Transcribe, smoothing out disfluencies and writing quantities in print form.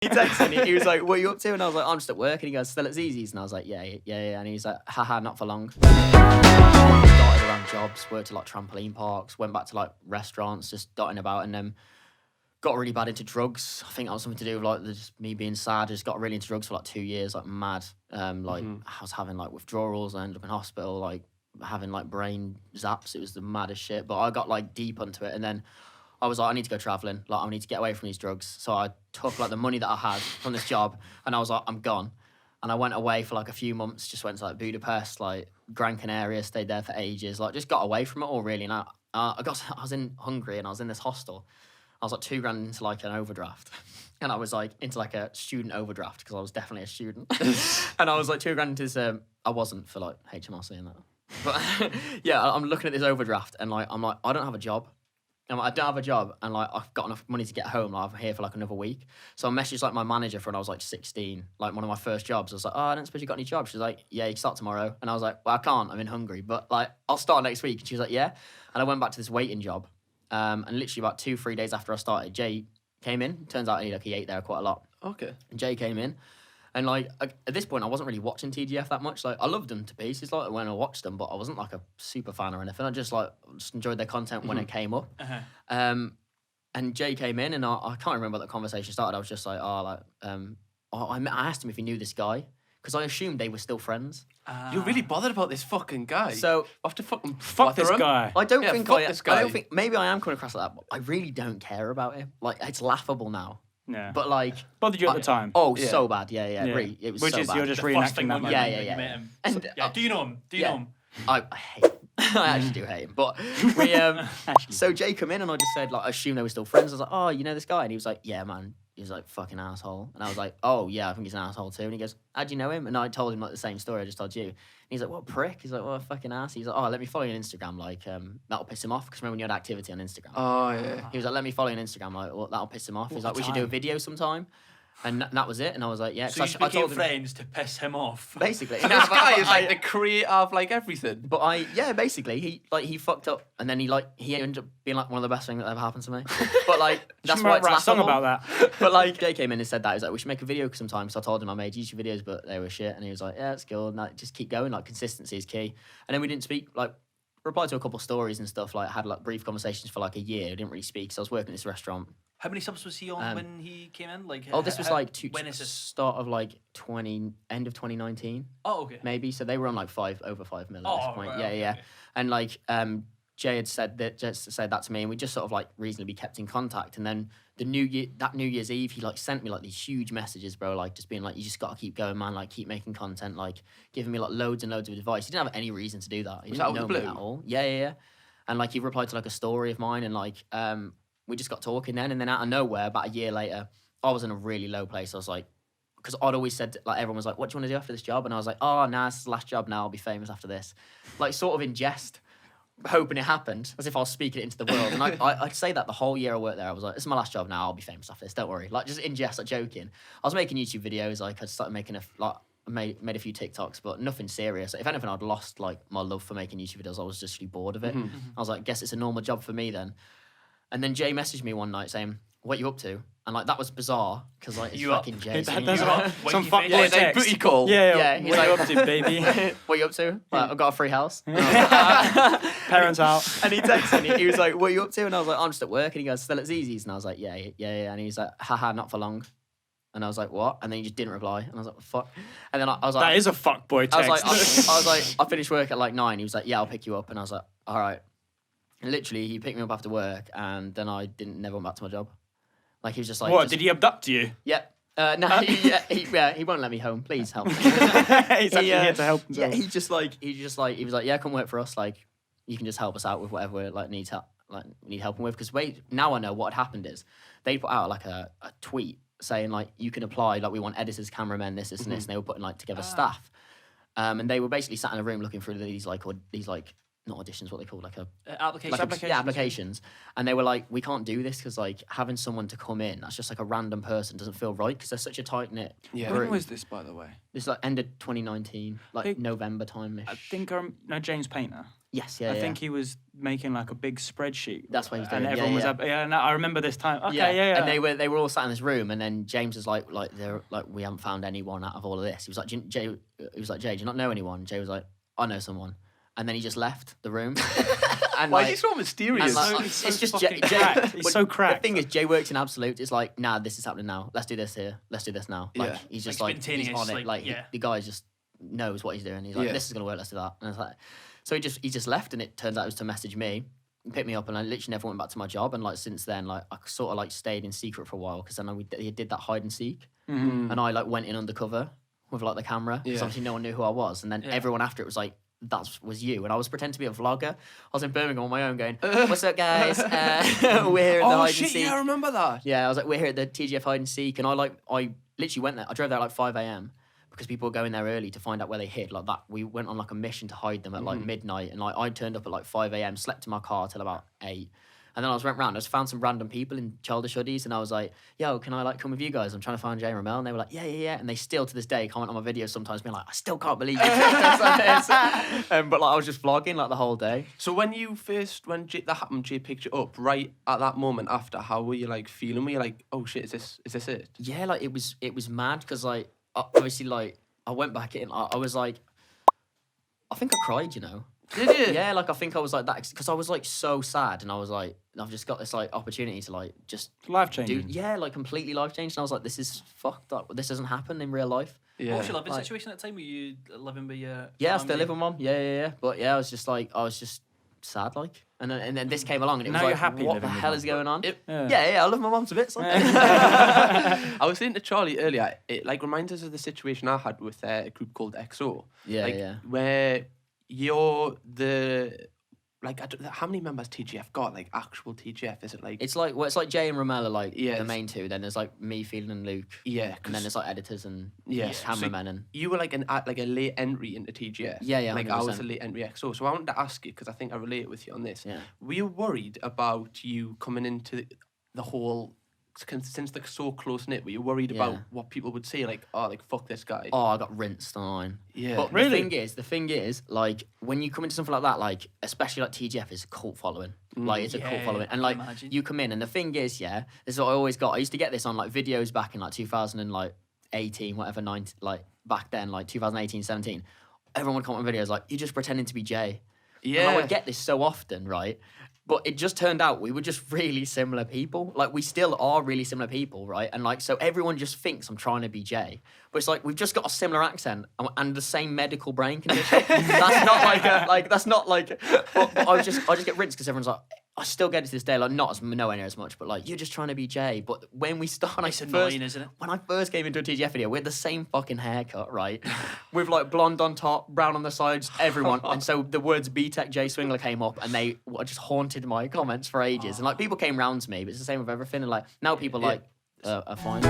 He texted me, he was like, what are you up to? And I was like, I'm just at work. And he goes, still at Zzz's? And I was like, yeah. And he was like, haha, not for long. Dotted around jobs, worked at like trampoline parks, went back to like restaurants, just dotting about, and then got really bad into drugs. I think that was something to do with like just me being sad. I just got really into drugs for like 2 years, like mad. I was having like withdrawals. I ended up in hospital, like having like brain zaps. It was the maddest shit. But I got like deep into it, and then I was like, I need to go traveling. Like, I need to get away from these drugs. So I took like the money that I had from this job, and I was like, I'm gone. And I went away for like a few months. Just went to like Budapest, like Gran Canaria, stayed there for ages. Like, just got away from it all really. And I was in Hungary, and I was in this hostel. I was like $2,000 into like an overdraft. And I was like into like a student overdraft because I was definitely a student. And I was like $2,000 into this, I wasn't for like HMRC and that. But yeah, I'm looking at this overdraft, and like, I'm like, I don't have a job. I'm like, I don't have a job, and like, I've got enough money to get home. Like, I'm here for like another week. So I messaged like my manager for when I was like 16, like one of my first jobs. I was like, oh, I don't suppose you got any jobs? She's like, yeah, you can start tomorrow. And I was like, well, I can't, I'm in Hungary, but like, I'll start next week. And she was like, yeah. And I went back to this waiting job. And literally about 2-3 days after I started, Jay came in. Turns out he ate there quite a lot. Okay. And Jay came in. And like, at this point, I wasn't really watching TGF that much. Like, I loved them to pieces, like when I watched them, but I wasn't like a super fan or anything. I just enjoyed their content when it came up. And Jay came in, and I can't remember what the conversation started. I was just like, I asked him if he knew this guy, because I assumed they were still friends. You're really bothered about this fucking guy. So I have to fucking Fuck this guy. I don't think this guy. I don't think, maybe I am coming across like that, but I really don't care about him. Like, it's laughable now. Yeah. But like, bothered you at the time. Oh, Yeah. so bad. Yeah. Really, it was Which so is bad. you're just The first thing reenacting that when moment. you Yeah. met him. And, Yeah, do you know him? Do you know him? I hate him. I actually do hate him. But we so Jay come in, and I just said, like, I assume they were still friends. I was like, oh, you know this guy? And he was like, yeah, man. He was like, fucking asshole. And I was like, oh, yeah, I think he's an asshole too. And he goes, how'd you know him? And I told him like the same story I just told you. And he's like, what a prick? He's like, what a fucking ass. He's like, oh, let me follow you on Instagram. Like, that'll piss him off. Because remember when you had activity on Instagram? Oh, yeah. He was like, let me follow you on Instagram. Like, well, that'll piss him off. He's like, we should do a video sometime. And that was it. And I was like, yeah. So you I became told him, friends to piss him off. basically. So this guy is like the creator of like everything. But basically, he fucked up, and then he ended up being like one of the best things that ever happened to me. But like, that's why it's write a song laughable. about that. But like, Jay came in and said that. He was like, we should make a video sometime. So I told him I made YouTube videos, but they were shit. And he was like, yeah, it's cool. And like, just keep going. Like, consistency is key. And then we didn't speak, like, replied to a couple of stories and stuff. Like, had like brief conversations for like a year. I didn't really speak, so I was working at this restaurant. How many subs was he on when he came in? Like, Oh, this was like when is this? start of like end of 2019. Oh, okay. Maybe. So they were on like over 5 million at this point. Right, Yeah. okay. And like Jay had said that to me, and we just sort of like reasonably kept in contact. And then that New Year's Eve, he like sent me like these huge messages, bro, like just being like, you just gotta keep going, man, like keep making content, like giving me like loads and loads of advice. He didn't have any reason to do that. He Was didn't that know out of the me blue? at all. Yeah. And like he replied to like a story of mine, and like we just got talking then, and then out of nowhere, about a year later, I was in a really low place. I was like, because I'd always said, like, everyone was like, what do you want to do after this job? And I was like, oh, nah, this is the last job now. I'll be famous after this. Like, sort of in jest, hoping it happened, as if I was speaking it into the world. And I'd say that the whole year I worked there. I was like, this is my last job now. I'll be famous after this. Don't worry. Like, just in jest, like, joking. I was making YouTube videos. Like, I started making made a few TikToks, but nothing serious. If anything, I'd lost, like, my love for making YouTube videos. I was just really bored of it. I was like, guess it's a normal job for me then. And then Jay messaged me one night saying, what you up to? And like, that was bizarre, because like, it's fucking Jay. There's some When you fuckboy face- Yeah, like text. booty call. Yeah. He's What like, you up to, baby? what you up to? Like, I've got a free house. Parents out. And he texted me, he was like, what are you up to? And I was like, I'm just at work. And he goes, still at Zzz's? And I was like, yeah. And he was like, haha, not for long. And I was like, what? And then he just didn't reply. And I was like, fuck. And then I was like, That is a fuckboy I was text. like, I finished work at like 9. He was like, yeah, I'll pick you up. And I was like, all right. And literally, he picked me up after work, and then I never went back to my job. Like, he was just like, What, did he abduct you? Yep. No, he won't let me home. Please help me. He's actually here to help Yeah, himself. he was like, yeah, come work for us. Like, you can just help us out with whatever like need help with. Because now I know what had happened is they put out like a tweet saying like, you can apply, like, we want editors, cameramen, this and this, and they were putting like together staff. And they were basically sat in a room looking through these not auditions, what they call like a Application. yeah, applications, and they were like, we can't do this because like having someone to come in that's just like a random person doesn't feel right because they're such a tight knit. Yeah. When was this, by the way? This like ended 2019, like Big- November time. I think no, James Painter. Yes, yeah, I yeah. think he was making like a big spreadsheet. That's what he was And doing. everyone was up. Yeah, no, I remember this time. Okay, yeah. And they were all sat in this room, and then James was like they're like, we haven't found anyone out of all of this. He was like, Jay, do you not know anyone? Jay was like, I know someone, and then he just left the room. And Why like, is he so mysterious? and, like, He's it's so just Jay. fucking cracked. He's but so cracked. The thing is, Jay works in absolute. It's like, nah, this is happening now. Let's do this here. Let's do this now. Like Yeah. he's just Like, like he's on spontaneous, it. like, Like yeah. the guy just knows what he's doing. He's like, Yeah. this is gonna work. Let's do that. And it's like, so he just left, and it turns out it was to message me, pick me up, and I literally never went back to my job. And like since then, like I sort of like stayed in secret for a while because then he did that hide and seek, and I like went in undercover with like the camera because Yeah. obviously no one knew who I was, and then everyone after it was like, that was you. And I was pretending to be a vlogger. I was in Birmingham on my own going, what's up guys? We're here at the hide and seek. Yeah, I remember that. Yeah, I was like, we're here at the TGF hide and seek, and I literally went there. I drove there at like 5 a.m. because people were going there early to find out where they hid. Like that, we went on like a mission to hide them at like midnight, and like I turned up at like 5 a.m. slept in my car till about 8, and then I went round. I just found some random people in childish hoodies, and I was like, yo, can I like come with you guys? I'm trying to find Jay and Romell, and they were like, yeah, and they still to this day comment on my videos sometimes, being like, I still can't believe you. But like I was just vlogging like the whole day. So when that happened, Jay picked you up. Right at that moment after, how were you like feeling? Were you like, oh shit, is this it? Yeah, like it was mad because like obviously like I went back in. I was like, I think I cried, you know. Did you? Yeah, like I think I was like that because I was like so sad, and I was like, I've just got this like opportunity to like just Life do, changing. yeah, like completely life changed. And I was like, this is fucked up. This doesn't happen in real life. Yeah. What was your living Like- situation at the time? Were you living with your Yeah, I still family? live with mum. Yeah. But yeah, I was just sad, like, and then this came along, and it was Now you're like, happy what the living with hell mum. is going on? Yeah. Yeah, I love my mum to bits. Like. I was saying to Charlie earlier, it like reminds us of the situation I had with a group called XO. Yeah, like, yeah. Where you're the like, how many members TGF got? Like actual TGF? Is it like? It's like Jay and Romell are like Yeah, the main two. Then there's like me, Phelan, and Luke. Yeah, And then there's like editors and Yeah, cameramen and you were like a late entry into TGF. Yeah, Like I was 100%. a late entry XO. So I wanted to ask you because I think I relate with you on this. Yeah. Were you worried about you coming into the whole? Since they're so close knit, were you worried about Yeah. what people would say? Like, oh, like fuck this guy. oh, I got rinsed online. Yeah. But Really? the thing is, like when you come into something like that, like especially like TGF is a cult following. Like it's a cult Yeah, following, and I like can imagine. you come in, and the thing is, yeah, this is what I always got. I used to get this on like videos back in like 2018, whatever, 19, like back then, like 2018, 17. Everyone would comment on videos like, you're just pretending to be Jay. Yeah. And I would get this so often, right? But it just turned out we were just really similar people. Like, we still are really similar people, right? And, like, so everyone just thinks I'm trying to be Jay. But it's like, we've just got a similar accent and the same medical brain condition. That's not but I just get rinsed because everyone's like, I still get it to this day, like, nowhere near as much, but, like, you're just trying to be Jay. But when we started, It's annoying, isn't it? when I first came into a TGF video, we had the same fucking haircut, right? With like blonde on top, brown on the sides, everyone. And so the words BTEC Jay Swingler came up, and they just haunted my comments for ages. And like people came round to me, but it's the same with everything. And like now people like are fine.